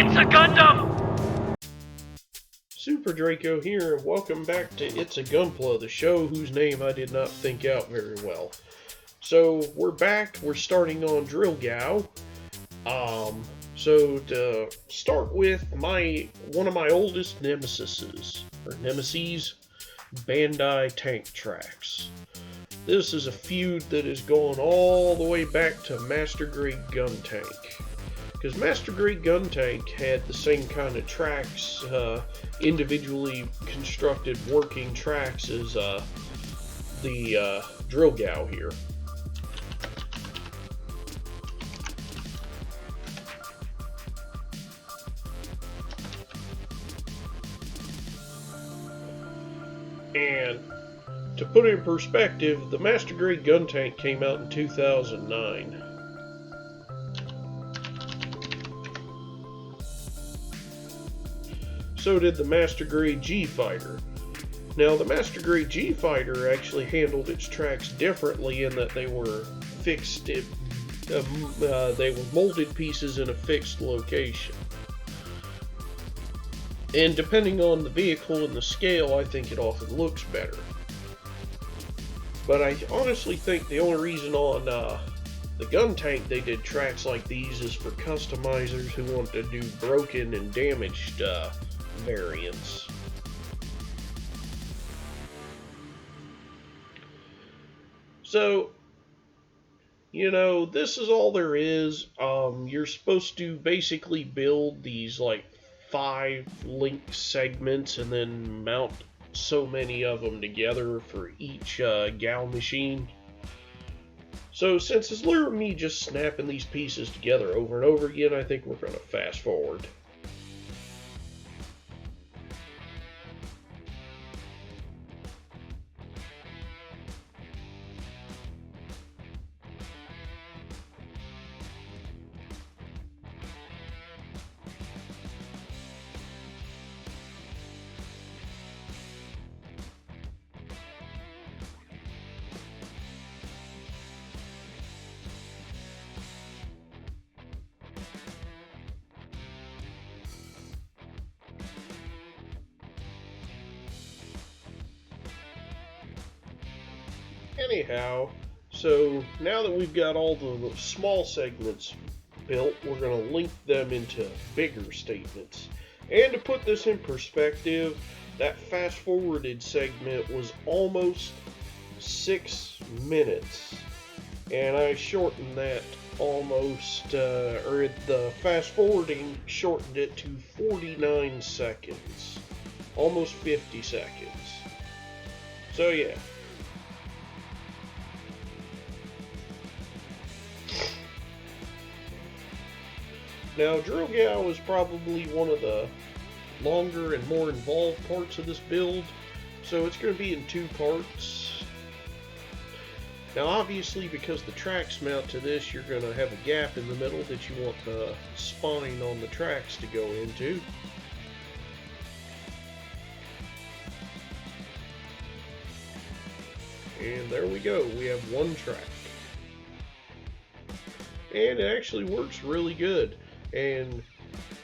It's a Gundam! Super Draco here, and welcome back to It's a Gunpla, the show whose name I did not think out very well. So, we're back, we're starting on Drill Gao. So to start with, one of my oldest nemesis, Bandai Tank Tracks. This is a feud that is going all the way back to Master Grade Gun Tank. Because Master Grade Gun Tank had the same kind of tracks, individually constructed working tracks as the Drill Gao here. And to put it in perspective, the Master Grade Gun Tank came out in 2009. So did the Master Grade G Fighter. Now, the Master Grade G Fighter actually handled its tracks differently in that they were fixed. They were molded pieces in a fixed location. And depending on the vehicle and the scale, I think it often looks better. But I honestly think the only reason on the Gun Tank they did tracks like these is for customizers who want to do broken and damaged variants. So, this is all there is. You're supposed to basically build these like 5 link segments and then mount so many of them together for each Gao machine. So since it's literally me just snapping these pieces together over and over again, I think we're going to fast forward. Anyhow, so now that we've got all the small segments built, we're going to link them into bigger statements. And to put this in perspective, that fast-forwarded segment was almost 6 minutes. And I shortened that almost, or the fast-forwarding shortened it to 49 seconds. Almost 50 seconds. So yeah. Now, Drill Gao is probably one of the longer and more involved parts of this build, so it's going to be in 2 parts. Now, obviously, because the tracks mount to this, you're going to have a gap in the middle that you want the spine on the tracks to go into. And there we go, we have 1 track. And it actually works really good. And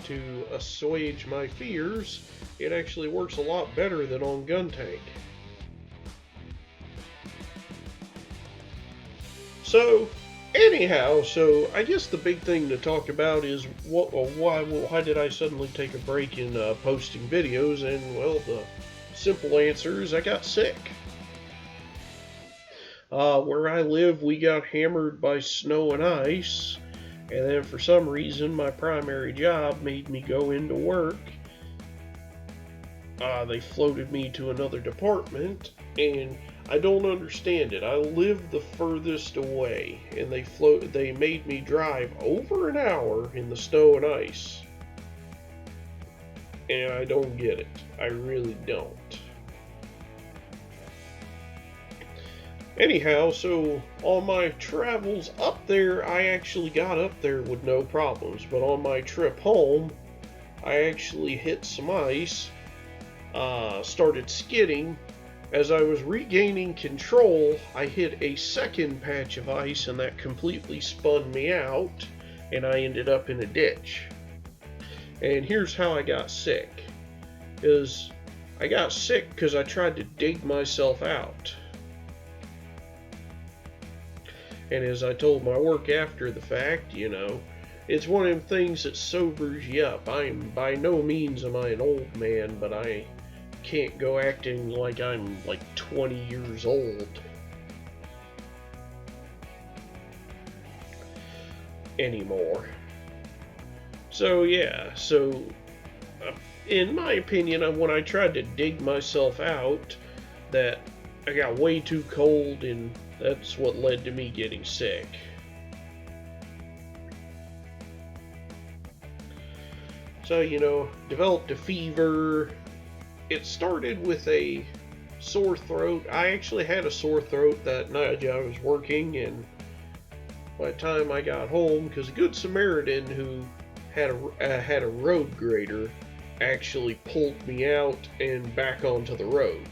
to assuage my fears, it actually works a lot better than on Gun Tank. So, anyhow, I guess the big thing to talk about is why did I suddenly take a break in posting videos? And well, the simple answer is I got sick. Where I live, we got hammered by snow and ice. And then for some reason, my primary job made me go into work. They floated me to another department, and I don't understand it. I live the furthest away, and they made me drive over an hour in the snow and ice. And I don't get it. I really don't. Anyhow, so on my travels up there, I actually got up there with no problems. But on my trip home, I actually hit some ice, started skidding. As I was regaining control, I hit a second patch of ice, and that completely spun me out, and I ended up in a ditch. And here's how I got sick. Is I got sick because I tried to dig myself out. And as I told my work after the fact, it's one of them things that sobers you up. By no means am I an old man, but I can't go acting like I'm like 20 years old anymore. So yeah, in my opinion, when I tried to dig myself out, that I got way too cold, and that's what led to me getting sick. So, developed a fever. It started with a sore throat. I actually had a sore throat that night I was working, and by the time I got home, because a Good Samaritan who had a road grader actually pulled me out and back onto the road.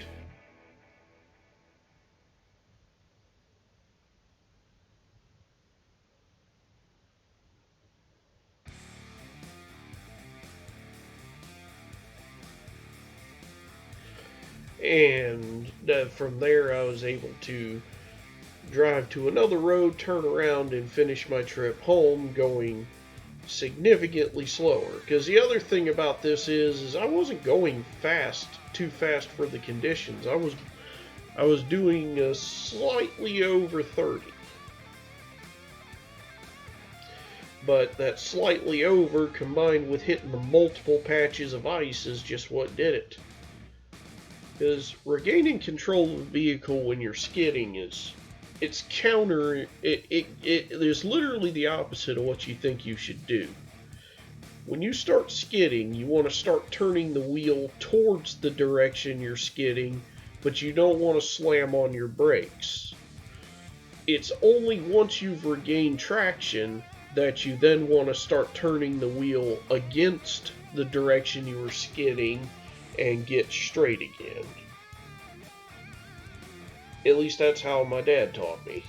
And from there, I was able to drive to another road, turn around, and finish my trip home going significantly slower. Because the other thing about this is I wasn't going too fast for the conditions. I was doing slightly over 30. But that slightly over combined with hitting the multiple patches of ice is just what did it. Because regaining control of the vehicle when you're skidding it's counter, it is literally the opposite of what you think you should do. When you start skidding, you want to start turning the wheel towards the direction you're skidding, but you don't want to slam on your brakes. It's only once you've regained traction that you then want to start turning the wheel against the direction you were skidding and get straight again. At least that's how my dad taught me.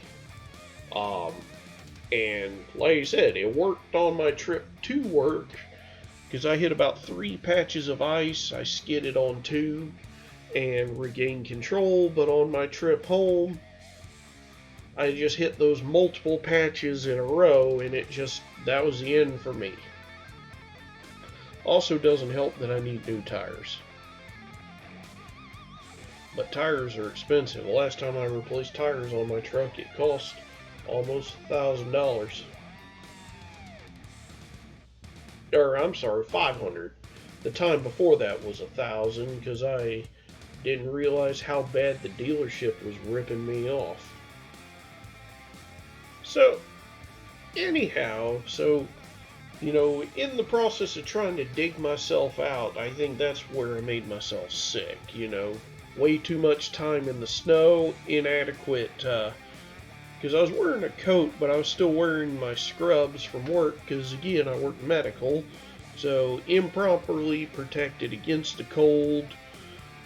And like I said, it worked on my trip to work because I hit about 3 patches of ice. I skidded on 2 and regained control, but on my trip home, I just hit those multiple patches in a row, and that was the end for me. Also doesn't help that I need new tires. But tires are expensive. The last time I replaced tires on my truck, it cost almost $1,000. Or, I'm sorry, $500. The time before that was $1,000 because I didn't realize how bad the dealership was ripping me off. So, anyhow, in the process of trying to dig myself out, I think that's where I made myself sick, Way too much time in the snow, inadequate, because I was wearing a coat, but I was still wearing my scrubs from work, because again, I work medical, so improperly protected against the cold,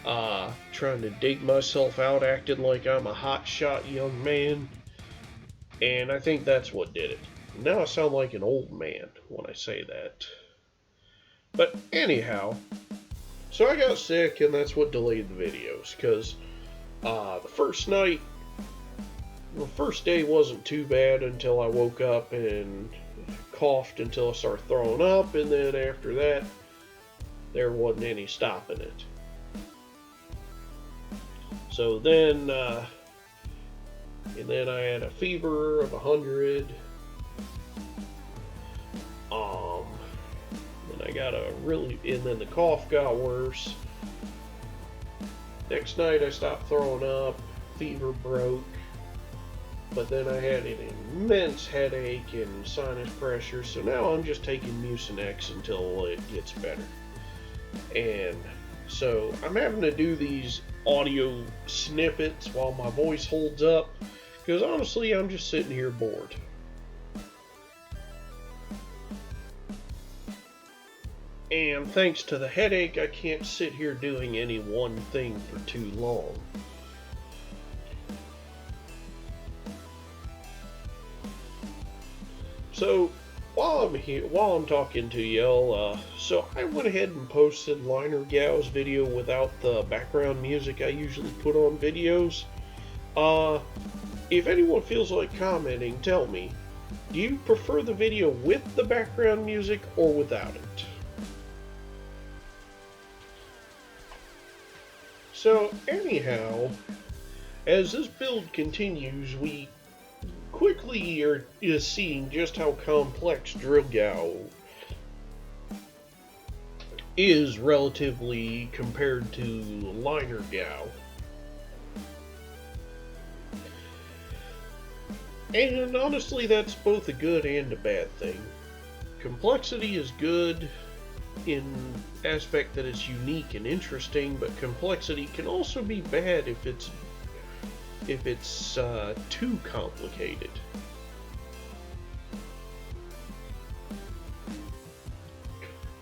trying to dig myself out, acting like I'm a hotshot young man, and I think that's what did it. Now I sound like an old man when I say that. But anyhow, so I got sick, and that's what delayed the videos, because the first day wasn't too bad until I woke up and coughed until I started throwing up, and then after that, there wasn't any stopping it. So then, and then I had a fever of 100. And then the cough got worse. Next night I stopped throwing up, fever broke, but then I had an immense headache and sinus pressure, so now I'm just taking Mucinex until it gets better. And so I'm having to do these audio snippets while my voice holds up, because honestly I'm just sitting here bored. And thanks to the headache, I can't sit here doing any one thing for too long. So, while while I'm talking to y'all, so I went ahead and posted Liner Gao's video without the background music I usually put on videos. If anyone feels like commenting, tell me, do you prefer the video with the background music or without it? So anyhow, as this build continues, we quickly is seeing just how complex Drill Gao is relatively compared to Liner Gao. And honestly, that's both a good and a bad thing. Complexity is good in aspect that it's unique and interesting, but complexity can also be bad if it's too complicated.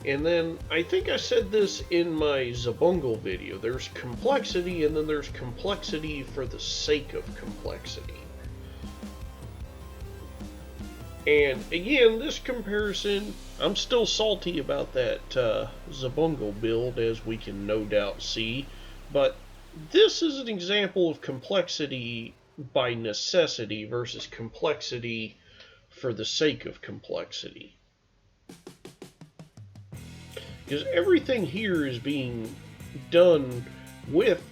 And then, I think I said this in my Zabungle video, there's complexity and then there's complexity for the sake of complexity. And again, this comparison, I'm still salty about that Zabungle build, as we can no doubt see, but this is an example of complexity by necessity versus complexity for the sake of complexity. Because everything here is being done with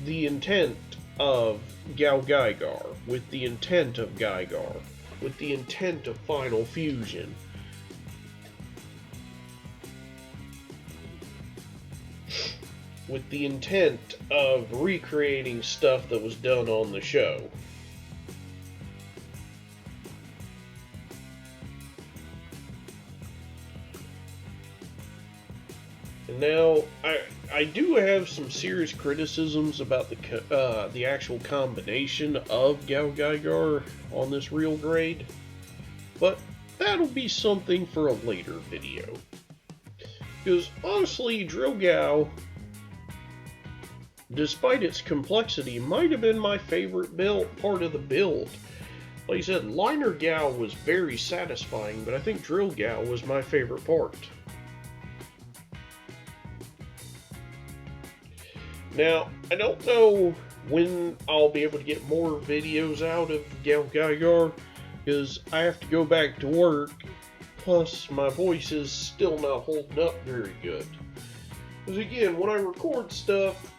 the intent of GaoGaiGar, with the intent of GaiGar, with the intent of Final Fusion. With the intent of recreating stuff that was done on the show. And now, I do have some serious criticisms about the actual combination of GaoGaiGar on this real grade, but that'll be something for a later video. Because honestly, Drill Gao, despite its complexity, might have been my favorite part of the build. Like I said, Liner Gao was very satisfying, but I think Drill Gao was my favorite part. Now, I don't know when I'll be able to get more videos out of GaoGaiGar, because I have to go back to work, plus my voice is still not holding up very good. Because again, when I record stuff,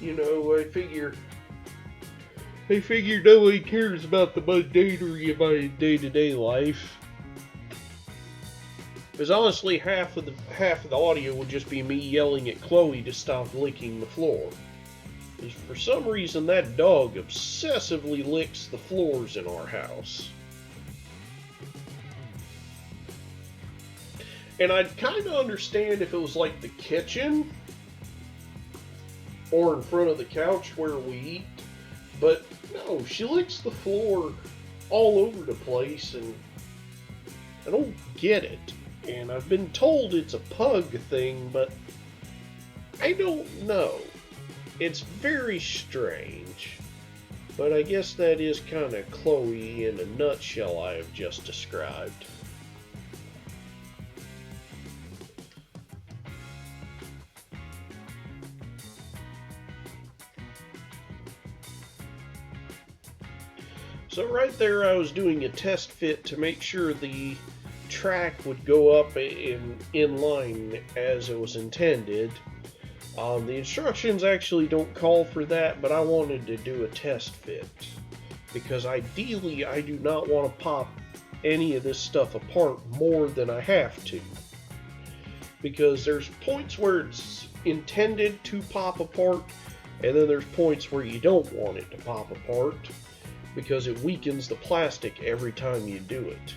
you know, I figure nobody cares about the mundanery of my day-to-day life. Because honestly, half of the audio would just be me yelling at Chloe to stop licking the floor. Because for some reason, that dog obsessively licks the floors in our house. And I'd kind of understand if it was like the kitchen or in front of the couch where we eat, but no, she licks the floor all over the place, and I don't get it. And I've been told it's a pug thing, but I don't know. It's very strange, but I guess that is kind of Chloe in a nutshell I have just described. So right there I was doing a test fit to make sure the track would go up in line as it was intended. The instructions actually don't call for that, but I wanted to do a test fit. Because ideally I do not want to pop any of this stuff apart more than I have to. Because there's points where it's intended to pop apart, and then there's points where you don't want it to pop apart, because it weakens the plastic every time you do it.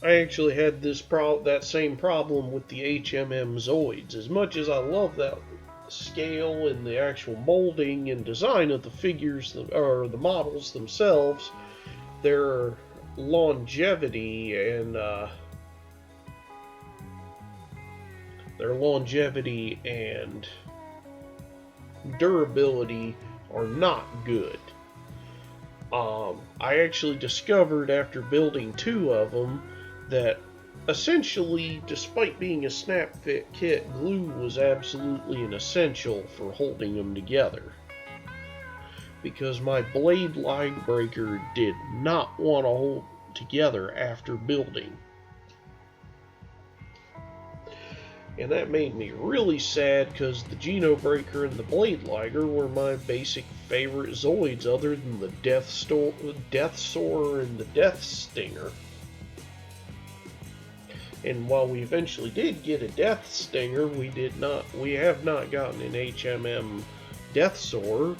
I actually had that same problem with the HMM Zoids. As much as I love that scale and the actual molding and design of the figures, or the models themselves, their longevity and durability are not good. I actually discovered after building 2 of them that essentially, despite being a snap fit kit, glue was absolutely an essential for holding them together. Because my blade line breaker did not want to hold together after building. And that made me really sad because the Geno Breaker and the Blade Liger were my basic favorite Zoids other than the Death Soarer and the Death Stinger. And while we eventually did get a Death Stinger, we have not gotten an HMM Death Soarer.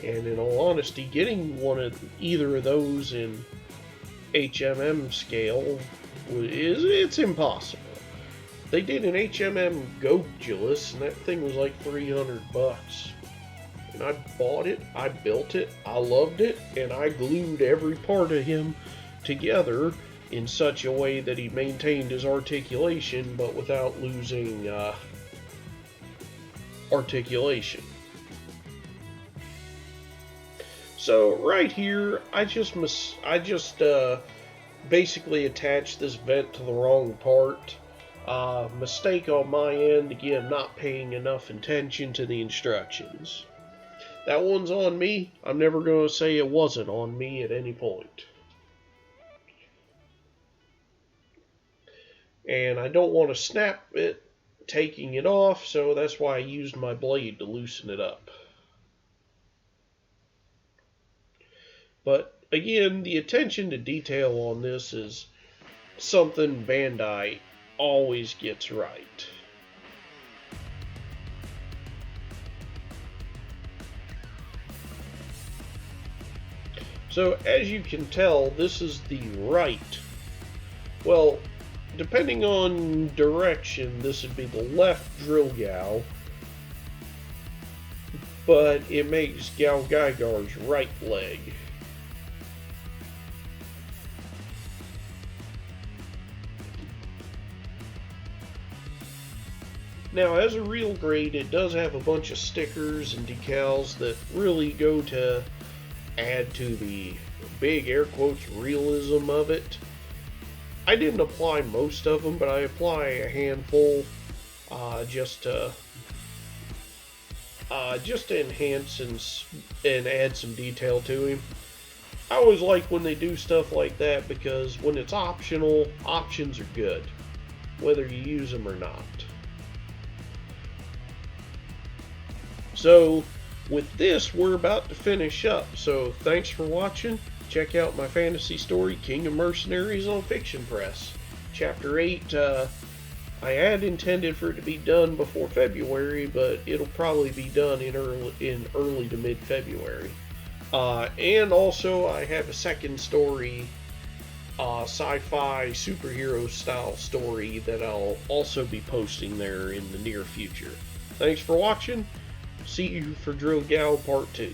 And in all honesty, getting either of those in HMM scale it's impossible. They did an HMM GaoGaiGar, and that thing was like $300. And I bought it, I built it, I loved it, and I glued every part of him together in such a way that he maintained his articulation, but without losing articulation. So right here, I just basically attached this vent to the wrong part. Mistake on my end, again, not paying enough attention to the instructions. That one's on me. I'm never going to say it wasn't on me at any point. And I don't want to snap it taking it off, so that's why I used my blade to loosen it up. But again, the attention to detail on this is something Bandai always gets right. So as you can tell, this is the right. Well, depending on direction, this would be the left drill gow. But it makes GaoGaiGar's right leg. Now, as a real grade, it does have a bunch of stickers and decals that really go to add to the big air quotes realism of it. I didn't apply most of them, but I apply a handful just to enhance and add some detail to him. I always like when they do stuff like that because when it's optional, options are good, whether you use them or not. So with this, we're about to finish up. So thanks for watching. Check out my fantasy story, King of Mercenaries, on Fiction Press. Chapter 8, I had intended for it to be done before February, but it'll probably be done in early to mid-February. And also, I have a second story, sci-fi superhero style story that I'll also be posting there in the near future. Thanks for watching. See you for Drill Gal Part 2.